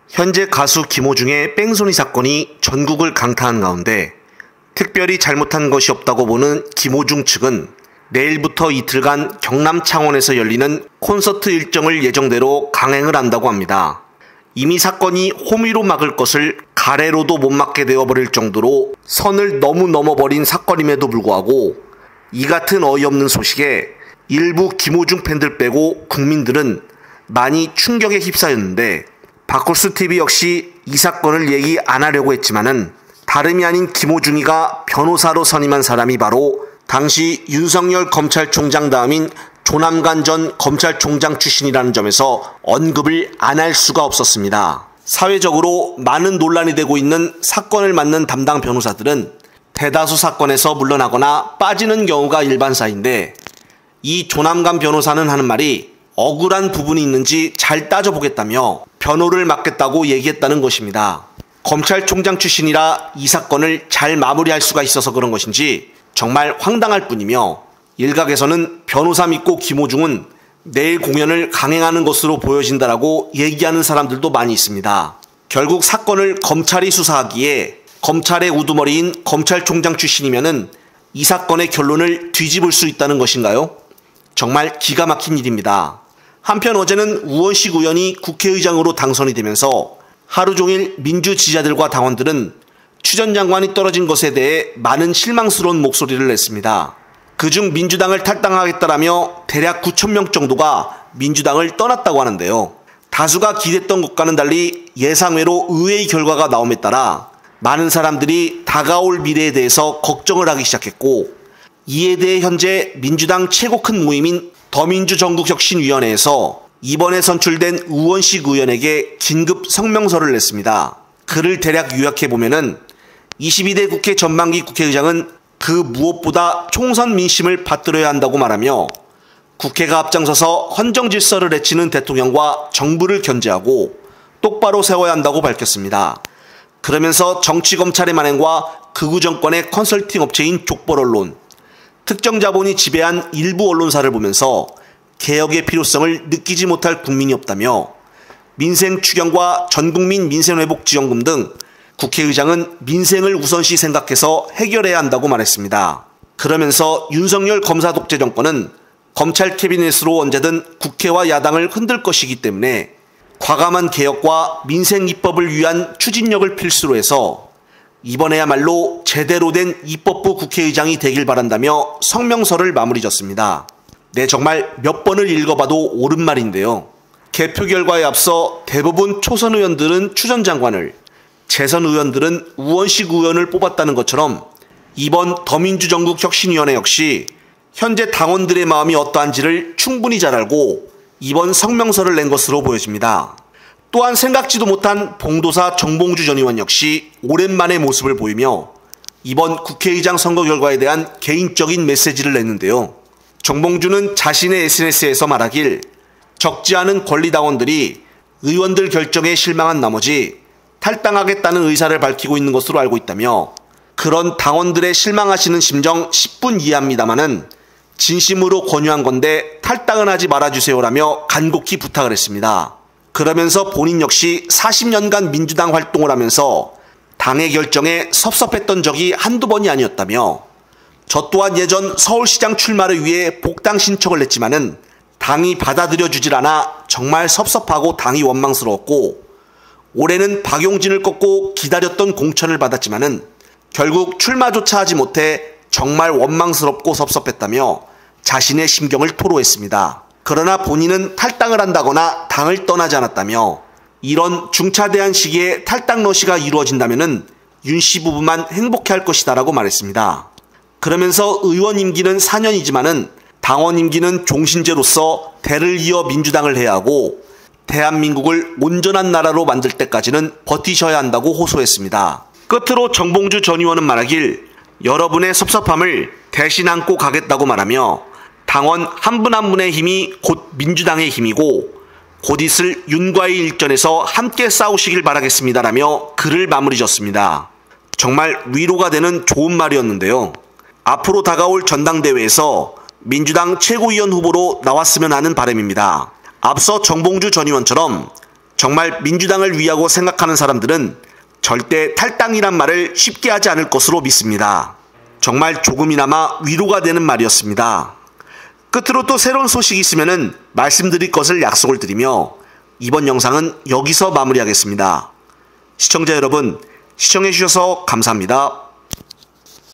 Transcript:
현재 가수 김호중의 뺑소니 사건이 전국을 강타한 가운데 특별히 잘못한 것이 없다고 보는 김호중 측은 내일부터 이틀간 경남 창원에서 열리는 콘서트 일정을 예정대로 강행을 한다고 합니다. 이미 사건이 홈위로 막을 것을 가래로도 못 막게 되어버릴 정도로 선을 너무 넘어버린 사건임에도 불구하고 이 같은 어이없는 소식에 일부 김호중 팬들 빼고 국민들은 많이 충격에 휩싸였는데, 바쿠스TV 역시 이 사건을 얘기 안 하려고 했지만은 다름이 아닌 김호중이가 변호사로 선임한 사람이 바로 당시 윤석열 검찰총장 다음인 조남관 전 검찰총장 출신이라는 점에서 언급을 안 할 수가 없었습니다. 사회적으로 많은 논란이 되고 있는 사건을 맡는 담당 변호사들은 대다수 사건에서 물러나거나 빠지는 경우가 일반사인데, 이 조남관 변호사는 하는 말이 억울한 부분이 있는지 잘 따져보겠다며 변호를 맡겠다고 얘기했다는 것입니다. 검찰총장 출신이라 이 사건을 잘 마무리할 수가 있어서 그런 것인지 정말 황당할 뿐이며, 일각에서는 변호사 믿고 김호중은 내일 공연을 강행하는 것으로 보여진다라고 얘기하는 사람들도 많이 있습니다. 결국 사건을 검찰이 수사하기에 검찰의 우두머리인 검찰총장 출신이면은 이 사건의 결론을 뒤집을 수 있다는 것인가요? 정말 기가 막힌 일입니다. 한편 어제는 우원식 의원이 국회의장으로 당선이 되면서 하루 종일 민주 지지자들과 당원들은 추 전 장관이 떨어진 것에 대해 많은 실망스러운 목소리를 냈습니다. 그중 민주당을 탈당하겠다라며 대략 9,000명 정도가 민주당을 떠났다고 하는데요. 다수가 기대했던 것과는 달리 예상외로 의외의 결과가 나옴에 따라 많은 사람들이 다가올 미래에 대해서 걱정을 하기 시작했고, 이에 대해 현재 민주당 최고 큰 모임인 더민주전국혁신위원회에서 이번에 선출된 우원식 의원에게 긴급 성명서를 냈습니다. 그를 대략 요약해보면은 22대 국회 전반기 국회의장은 그 무엇보다 총선 민심을 받들어야 한다고 말하며, 국회가 앞장서서 헌정 질서를 해치는 대통령과 정부를 견제하고 똑바로 세워야 한다고 밝혔습니다. 그러면서 정치검찰의 만행과 극우 정권의 컨설팅 업체인 족벌언론, 특정 자본이 지배한 일부 언론사를 보면서 개혁의 필요성을 느끼지 못할 국민이 없다며, 민생 추경과 전국민 민생회복지원금 등 국회의장은 민생을 우선시 생각해서 해결해야 한다고 말했습니다. 그러면서 윤석열 검사 독재 정권은 검찰 캐비넷으로 언제든 국회와 야당을 흔들 것이기 때문에 과감한 개혁과 민생 입법을 위한 추진력을 필수로 해서 이번에야말로 제대로 된 입법부 국회의장이 되길 바란다며 성명서를 마무리 졌습니다. 네, 정말 몇 번을 읽어봐도 옳은 말인데요. 개표 결과에 앞서 대부분 초선 의원들은 추 전 장관을, 재선 의원들은 우원식 의원을 뽑았다는 것처럼 이번 더민주전국혁신위원회 역시 현재 당원들의 마음이 어떠한지를 충분히 잘 알고 이번 성명서를 낸 것으로 보여집니다. 또한 생각지도 못한 봉도사 정봉주 전 의원 역시 오랜만에 모습을 보이며 이번 국회의장 선거 결과에 대한 개인적인 메시지를 냈는데요. 정봉주는 자신의 SNS에서 말하길, 적지 않은 권리당원들이 의원들 결정에 실망한 나머지 탈당하겠다는 의사를 밝히고 있는 것으로 알고 있다며, 그런 당원들의 실망하시는 심정 10분 이해합니다마는 진심으로 권유한 건데 탈당은 하지 말아주세요라며 간곡히 부탁을 했습니다. 그러면서 본인 역시 40년간 민주당 활동을 하면서 당의 결정에 섭섭했던 적이 한두 번이 아니었다며, 저 또한 예전 서울시장 출마를 위해 복당 신청을 했지만은 당이 받아들여주질 않아 정말 섭섭하고 당이 원망스러웠고, 올해는 박용진을 꺾고 기다렸던 공천을 받았지만은 결국 출마조차 하지 못해 정말 원망스럽고 섭섭했다며 자신의 심경을 토로했습니다. 그러나 본인은 탈당을 한다거나 당을 떠나지 않았다며, 이런 중차대한 시기에 탈당 러시가 이루어진다면은 윤 씨 부부만 행복해할 것이다라고 말했습니다. 그러면서 의원 임기는 4년이지만은 당원 임기는 종신제로서 대를 이어 민주당을 해야 하고 대한민국을 온전한 나라로 만들 때까지는 버티셔야 한다고 호소했습니다. 끝으로 정봉주 전 의원은 말하길, 여러분의 섭섭함을 대신 안고 가겠다고 말하며 당원 한 분 한 분의 힘이 곧 민주당의 힘이고 곧 있을 윤과의 일전에서 함께 싸우시길 바라겠습니다라며 글을 마무리 졌습니다. 정말 위로가 되는 좋은 말이었는데요. 앞으로 다가올 전당대회에서 민주당 최고위원 후보로 나왔으면 하는 바람입니다. 앞서 정봉주 전 의원처럼 정말 민주당을 위하고 생각하는 사람들은 절대 탈당이란 말을 쉽게 하지 않을 것으로 믿습니다. 정말 조금이나마 위로가 되는 말이었습니다. 끝으로 또 새로운 소식이 있으면 말씀드릴 것을 약속을 드리며 이번 영상은 여기서 마무리하겠습니다. 시청자 여러분, 시청해주셔서 감사합니다.